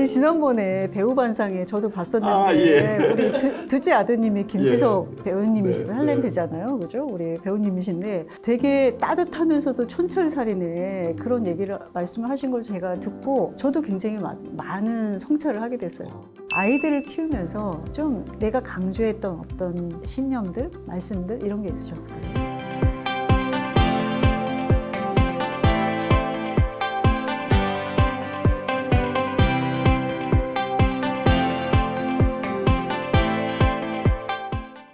아니 지난번에 배우반상에 저도 봤었는데 예. 우리 둘째 아드님이 김지석 배우님이시죠. 네, 탤런트잖아요, 그죠? 우리 배우님이신데 되게 따뜻하면서도 촌철살인의 그런 얘기를 말씀을 하신 걸 제가 듣고 저도 굉장히 많은 성찰을 하게 됐어요. 아이들을 키우면서 좀 내가 강조했던 어떤 신념들, 말씀들 이런 게 있으셨을까요?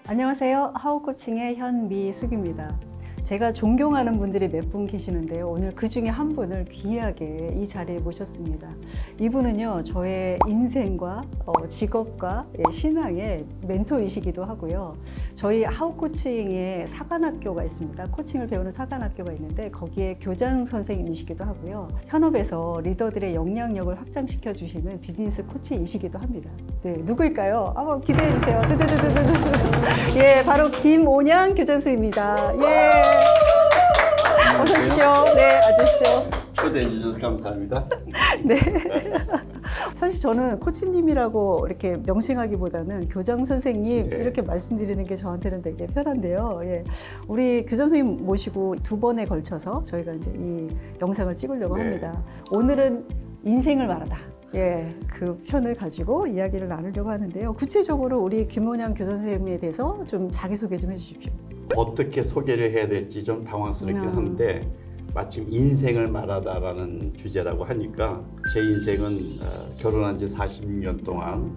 안녕하세요. 하우코칭의 현미숙입니다. 제가 존경하는 분들이 몇 분 계시는데요. 오늘 그 중에 한 분을 귀하게 이 자리에 모셨습니다. 이분은요, 저의 인생과 직업과 신앙의 멘토이시기도 하고요. 저희 하우코칭에 사관학교가 있습니다. 코칭을 배우는 사관학교가 있는데 거기에 교장 선생님이시기도 하고요. 현업에서 리더들의 영향력을 확장시켜 주시는 비즈니스 코치이시기도 합니다. 네, 누구일까요? 한번 기대해 주세요. 예, 바로 김온양 교장 선생님입니다. 예. 어서 오십시오. 네, 앉으십시오. 초대해 주셔서 감사합니다. 네. 사실 저는 코치님이라고 이렇게 명칭하기보다는 교장 선생님 네. 이렇게 말씀드리는 게 저한테는 되게 편한데요. 예. 우리 교장 선생님 모시고 두 번에 걸쳐서 저희가 이제 이 영상을 찍으려고 네. 합니다. 오늘은 인생을 말하다. 예, 그 편을 가지고 이야기를 나누려고 하는데요. 구체적으로 우리 김온양 교장 선생님에 대해서 좀 자기소개 좀 해주십시오. 어떻게 소개를 해야 될지 좀 당황스럽긴 한데 마침 인생을 말하다라는 주제라고 하니까 제 인생은 결혼한 지 46년 동안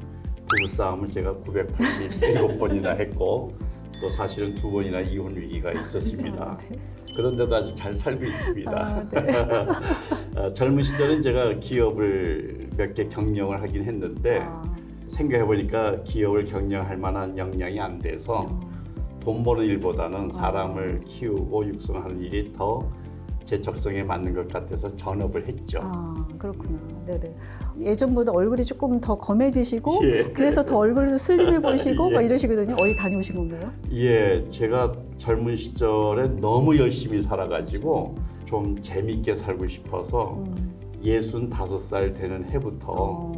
부부싸움을 제가 987번이나 했고 또 사실은 2번이나 이혼 위기가 있었습니다. 네. 그런데도 아주 잘 살고 있습니다. 아, 네. 젊은 시절은 제가 기업을 몇 개 경영을 하긴 했는데 생각해보니까 기업을 경영할 만한 역량이 안 돼서 돈 버는 일보다는 사람을 키우고 육성하는 일이 더 제 적성에 맞는 것 같아서 전업을 했죠. 아, 그렇구나. 네네. 예전보다 얼굴이 조금 더 검해지시고 예. 그래서 더 얼굴도 슬림해 보이시고 예. 막 이러시거든요. 어디 다녀오신 건가요? 예, 제가 젊은 시절에 너무 열심히 살아가지고 좀 재밌게 살고 싶어서 65살 되는 해부터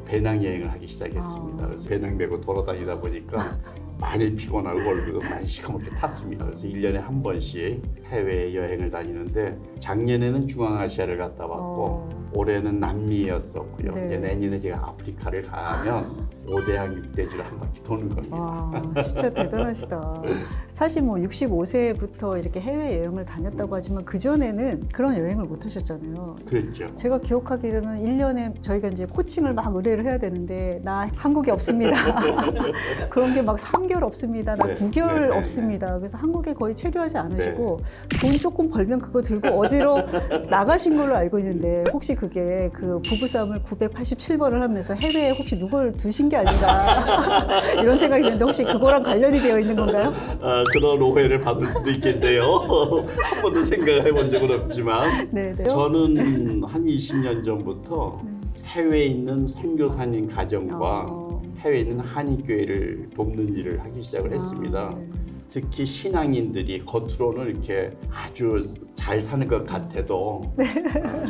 배낭여행을 하기 시작했습니다. 그래서 배낭 메고 돌아다니다 보니까 많이 피곤하고 얼굴도 많이 시커멓게 탔습니다. 그래서 1년에 한 번씩 해외여행을 다니는데 작년에는 중앙아시아를 갔다 왔고 올해는 남미였었고요. 네. 이제 내년에 제가 아프리카를 가면 5대양 6대주를 한 바퀴 도는 겁니다. 와, 진짜 대단하시다. 사실 뭐 65세부터 이렇게 해외여행을 다녔다고 하지만 그전에는 그런 여행을 못 하셨잖아요. 그랬죠. 제가 기억하기로는 1년에 저희가 이제 코칭을 막 의뢰를 해야 되는데 나 한국에 없습니다. 그런 게 막 3개월 없습니다. 나 네. 9개월 네. 없습니다. 그래서 한국에 거의 체류하지 않으시고 돈 조금 벌면 그거 들고 어디로 나가신 걸로 알고 있는데 혹시 그게 그 부부싸움을 987번을 하면서 해외에 혹시 누굴 두신 게 아닌가 이런 생각이 드는데 혹시 그거랑 관련이 되어 있는 건가요? 그런 오해를 받을 수도 있겠네요. 한 번도 생각해 본 적은 없지만 네네. 저는 한 20년 전부터 해외에 있는 선교사님 가정과 해외에 있는 한인교회를 돕는 일을 하기 시작을 했습니다. 네. 특히 신앙인들이 겉으로는 이렇게 아주 잘 사는 것 같아도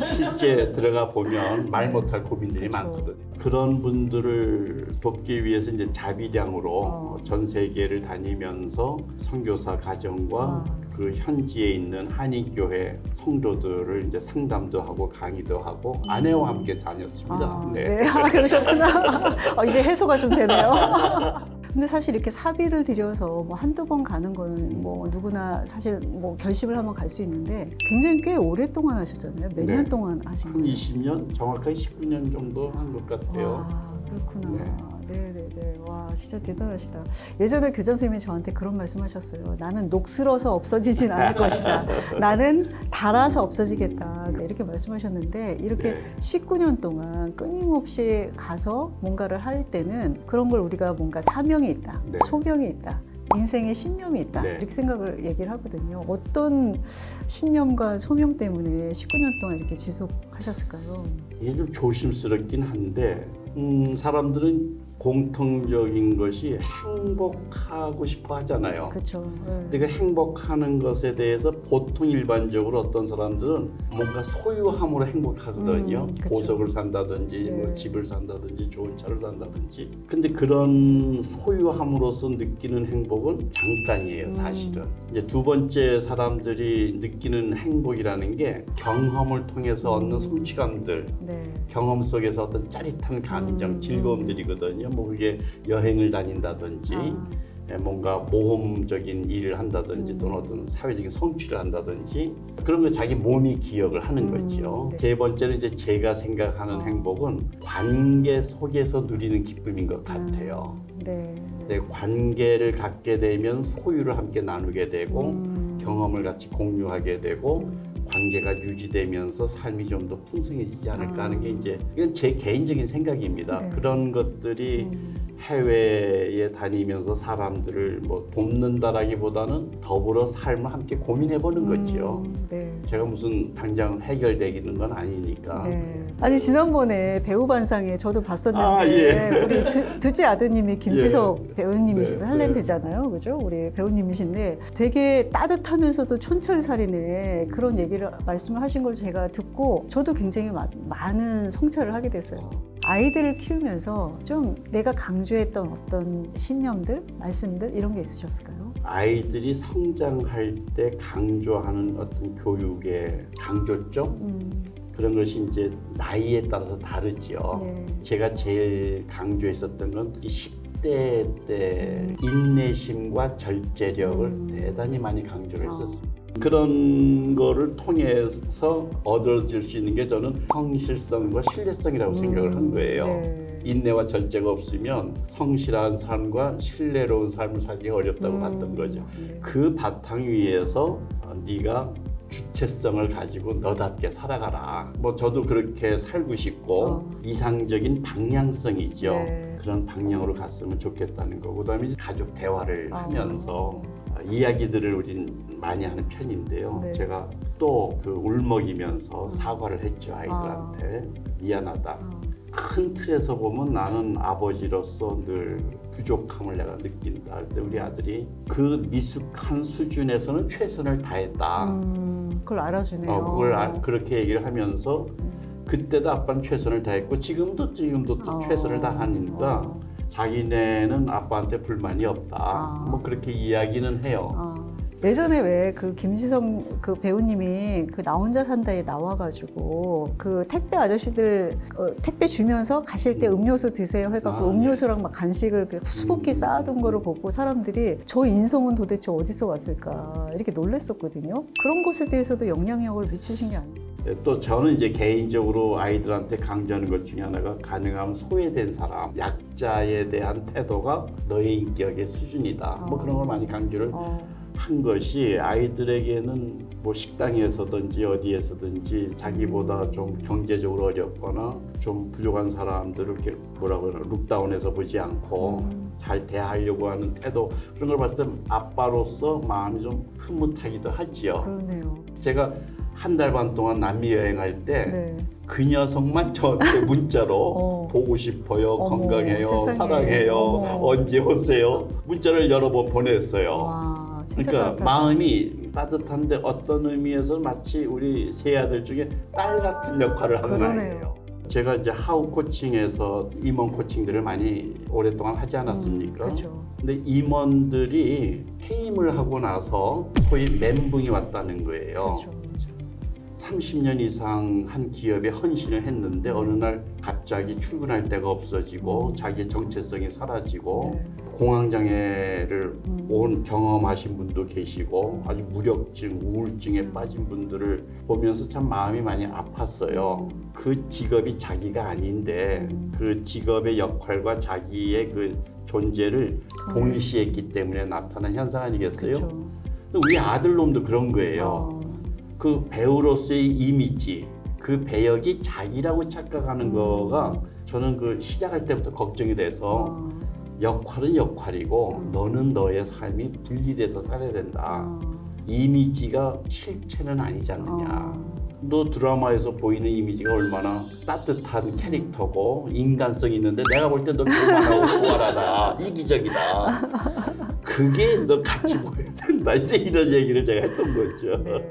실제 들어가 보면 말 못할 고민들이 그렇죠. 많거든요. 그런 분들을 돕기 위해서 이제 자비량으로 전 세계를 다니면서 선교사 가정과 그 현지에 있는 한인교회 성도들을 이제 상담도 하고 강의도 하고 아내와 함께 다녔습니다. 네. 그러셨구나. 이제 해소가 좀 되네요. 근데 사실 이렇게 사비를 들여서 뭐 한두 번 가는 거는 뭐 누구나 사실 뭐 결심을 하면 갈 수 있는데 굉장히 꽤 오랫동안 하셨잖아요. 몇 년 동안 하신 한 거예요? 20년, 정확하게 19년 정도 한 것 같아요. 와, 그렇구나. 네네네. 와, 진짜 대단하시다. 예전에 교장 선생님이 저한테 그런 말씀 하셨어요. 나는 녹슬어서 없어지진 않을 것이다. 나는 달아서 없어지겠다. 이렇게 말씀하셨는데 이렇게 19년 동안 끊임없이 가서 뭔가를 할 때는 그런 걸 우리가 뭔가 사명이 있다. 소명이 있다. 인생의 신념이 있다. 이렇게 생각을 얘기를 하거든요. 어떤 신념과 소명 때문에 19년 동안 이렇게 지속하셨을까요? 이게 좀 조심스럽긴 한데 사람들은 공통적인 것이 행복하고 싶어 하잖아요. 그렇죠. 근데 그 행복하는 것에 대해서 보통 일반적으로 어떤 사람들은 뭔가 소유함으로 행복하거든요. 그쵸. 보석을 산다든지 네. 뭐 집을 산다든지 좋은 차를 산다든지. 근데 그런 소유함으로써 느끼는 행복은 잠깐이에요, 사실은. 이제 두 번째 사람들이 느끼는 행복이라는 게 경험을 통해서 얻는 성취감들, 네. 경험 속에서 어떤 짜릿한 감정, 즐거움들이거든요. 뭐 그게 여행을 다닌다든지 뭔가 모험적인 일을 한다든지 또는 어떤 사회적인 성취를 한다든지 그런 거 자기 몸이 기억을 하는 거죠. 네. 세 번째는 이제 제가 생각하는 행복은 관계 속에서 누리는 기쁨인 것 같아요. 네. 네, 관계를 갖게 되면 소유를 함께 나누게 되고 경험을 같이 공유하게 되고 관계가 유지되면서 삶이 좀 더 풍성해지지 않을까 하는 게 이제 이건 제 개인적인 생각입니다. 네. 그런 것들이 해외에 다니면서 사람들을 뭐 돕는다라기보다는 더불어 삶을 함께 고민해보는 거죠. 네. 제가 무슨 당장 해결되기는 건 아니니까. 네. 아니 지난번에 배우반상에 저도 봤었는데 아, 예. 우리 둘째 아드님이 김지석 배우님이시죠. 네, 탤런트잖아요, 그죠? 우리 배우님이신데 되게 따뜻하면서도 촌철살인의 그런 얘기를 말씀을 하신 걸 제가 듣고 저도 굉장히 많은 성찰을 하게 됐어요. 아이들을 키우면서 좀 내가 강조했던 어떤 신념들, 말씀들 이런 게 있으셨을까요? 아이들이 성장할 때 강조하는 어떤 교육의 강조점? 그런 것이 이제 나이에 따라서 다르지요. 네. 제가 제일 강조했었던 건 이 10대 때 인내심과 절제력을 대단히 많이 강조를 했었어요. 그런 거를 통해서 얻어질 수 있는 게 저는 성실성과 신뢰성이라고 생각을 한 거예요. 네. 인내와 절제가 없으면 성실한 삶과 신뢰로운 삶을 살기가 어렵다고 봤던 거죠. 네. 그 바탕 위에서 네가 주체성을 가지고 너답게 살아가라. 뭐 저도 그렇게 살고 싶고 이상적인 방향성이죠. 네. 그런 방향으로 갔으면 좋겠다는 거고 그다음에 가족 대화를 하면서 이야기들을 우린 많이 하는 편인데요. 네. 제가 또 그 울먹이면서 사과를 했죠. 아이들한테. 미안하다. 큰 틀에서 보면 나는 아버지로서 늘 부족함을 내가 느낀다. 그때 우리 아들이 그 미숙한 수준에서는 최선을 다했다. 그걸 알아주네요. 그걸 그렇게 얘기를 하면서 그때도 아빠는 최선을 다했고 지금도 또 최선을 다하니까 자기네는 아빠한테 불만이 없다. 뭐 그렇게 이야기는 해요. 예전에 왜 그 김지성 그 배우님이 그 나 혼자 산다에 나와가지고 그 택배 아저씨들 택배 주면서 가실 때 음료수 드세요 해갖고 음료수랑 막 간식을 수북히 쌓아둔 거를 보고 사람들이 저 인성은 도대체 어디서 왔을까 이렇게 놀랬었거든요. 그런 것에 대해서도 영향력을 미치신 게 아니에요. 또 저는 이제 개인적으로 아이들한테 강조하는 것 중에 하나가 가능하면 소외된 사람, 약자에 대한 태도가 너의 인격의 수준이다. 뭐 그런 걸 많이 강조를 한 것이 아이들에게는 뭐 식당에서든지 어디에서든지 자기보다 좀 경제적으로 어렵거나 좀 부족한 사람들을 이렇게 뭐라고 그러나 룩다운해서 보지 않고 잘 대하려고 하는 태도 그런 걸 봤을 때 아빠로서 마음이 좀 흐뭇하기도 하지요. 그러네요. 제가 한 달 반 동안 남미 여행할 때 그 네. 녀석만 저한테 문자로 보고 싶어요, 건강해요, 세상에. 사랑해요, 언제 오세요? 문자를 여러 번 보냈어요. 와, 진짜 그러니까 따뜻하다. 마음이 따뜻한데 어떤 의미에서 마치 우리 세 아들 중에 딸 같은 역할을 하는 그러네요. 아이예요. 제가 이제 하우 코칭에서 임원 코칭들을 많이 오랫동안 하지 않았습니까? 그렇죠. 근데 임원들이 해임을 하고 나서 소위 멘붕이 왔다는 거예요. 그렇죠. 30년 이상 한 기업에 헌신을 했는데 어느 날 갑자기 출근할 데가 없어지고 자기의 정체성이 사라지고 공황장애를 온 경험하신 분도 계시고 아주 무력증, 우울증에 빠진 분들을 보면서 참 마음이 많이 아팠어요. 그 직업이 자기가 아닌데 그 직업의 역할과 자기의 그 존재를 동일시했기 때문에 나타난 현상 아니겠어요? 그렇죠. 우리 아들놈도 그런 거예요. 그 배우로서의 이미지, 그 배역이 자기라고 착각하는 거가 저는 그 시작할 때부터 걱정이 돼서 역할은 역할이고 너는 너의 삶이 분리돼서 살아야 된다. 이미지가 실체는 아니지 않느냐. 너 드라마에서 보이는 이미지가 얼마나 따뜻한 캐릭터고 인간성 있는데 내가 볼 때 너 교만하고 고활하다, 이기적이다. 그게 너 같이 보여야 된다. 이제 이런 얘기를 제가 했던 거죠. 네.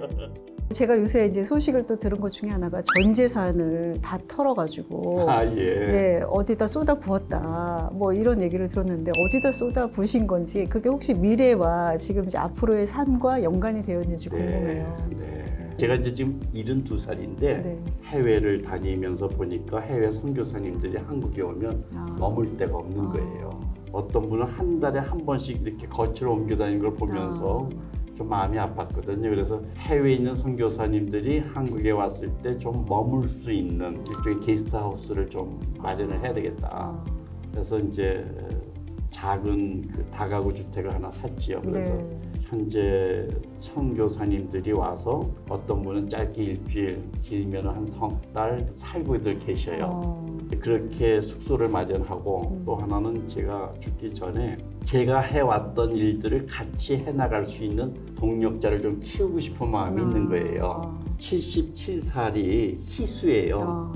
제가 요새 이제 소식을 또 들은 것 중에 하나가 전 재산을 다 털어가지고 아, 예. 예, 어디다 쏟아 부었다. 뭐 이런 얘기를 들었는데 어디다 쏟아 부으신 건지 그게 혹시 미래와 지금 이제 앞으로의 삶과 연관이 되어 있는지 궁금해요. 네. 제가 이제 지금 72살인데 네. 해외를 다니면서 보니까 해외 선교사님들이 한국에 오면 머물 데가 없는 거예요. 어떤 분은 한 달에 한 번씩 이렇게 거처를 옮겨 다니는 걸 보면서 좀 마음이 아팠거든요. 그래서 해외에 있는 선교사님들이 한국에 왔을 때 좀 머물 수 있는 일종의 게스트하우스를 좀 마련을 해야 되겠다. 그래서 이제 작은 그 다가구 주택을 하나 샀지요. 그래서 네. 현재 선교사님들이 와서 어떤 분은 짧게 일주일, 길면 한 석 달 살고들 계셔요. 그렇게 숙소를 마련하고 또 하나는 제가 죽기 전에 제가 해왔던 일들을 같이 해나갈 수 있는 동력자를 좀 키우고 싶은 마음이 있는 거예요. 77살이 희수예요.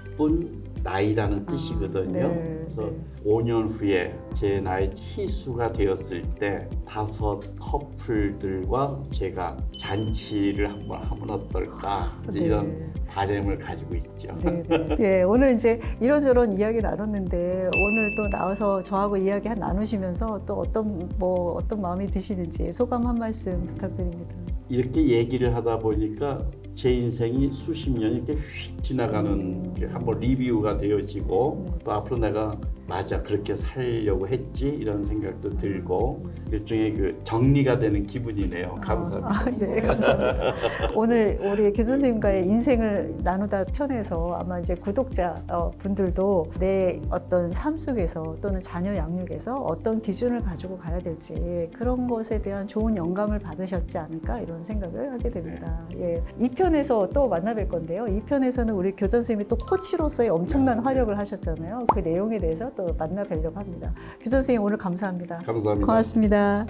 기쁜 나이라는 뜻이거든요. 네, 그래서 네. 5년 후에 제 나이 희수가 되었을 때 5 커플들과 제가 잔치를 한번 하면 어떨까 이제 네. 이런 바람을 가지고 있죠. 네, 네. 예, 오늘 이제 이런저런 이야기 나눴는데 오늘 또 나와서 저하고 이야기 나누시면서 또 어떤 마음이 드시는지 소감 한 말씀 부탁드립니다. 이렇게 얘기를 하다 보니까 제 인생이 수십 년이 이렇게 휙 지나가는 게 한번 리뷰가 되어지고 또 앞으로 내가 맞아 그렇게 살려고 했지 이런 생각도 들고 일종의 그 정리가 되는 기분이네요. 감사합니다. 네, 감사합니다. 오늘 우리 교수 선생님과의 인생을 나누다 편에서 아마 이제 구독자 분들도 내 어떤 삶 속에서 또는 자녀 양육에서 어떤 기준을 가지고 가야 될지 그런 것에 대한 좋은 영감을 받으셨지 않을까 이런 생각을 하게 됩니다. 예, 2편에서 또 만나뵐 건데요. 2편에서는 우리 교장 선생님이 또 코치로서의 엄청난 활약을 하셨잖아요. 그 내용에 대해서 또 만나뵈려고 합니다. 교장 선생님 오늘 감사합니다. 감사합니다. 고맙습니다.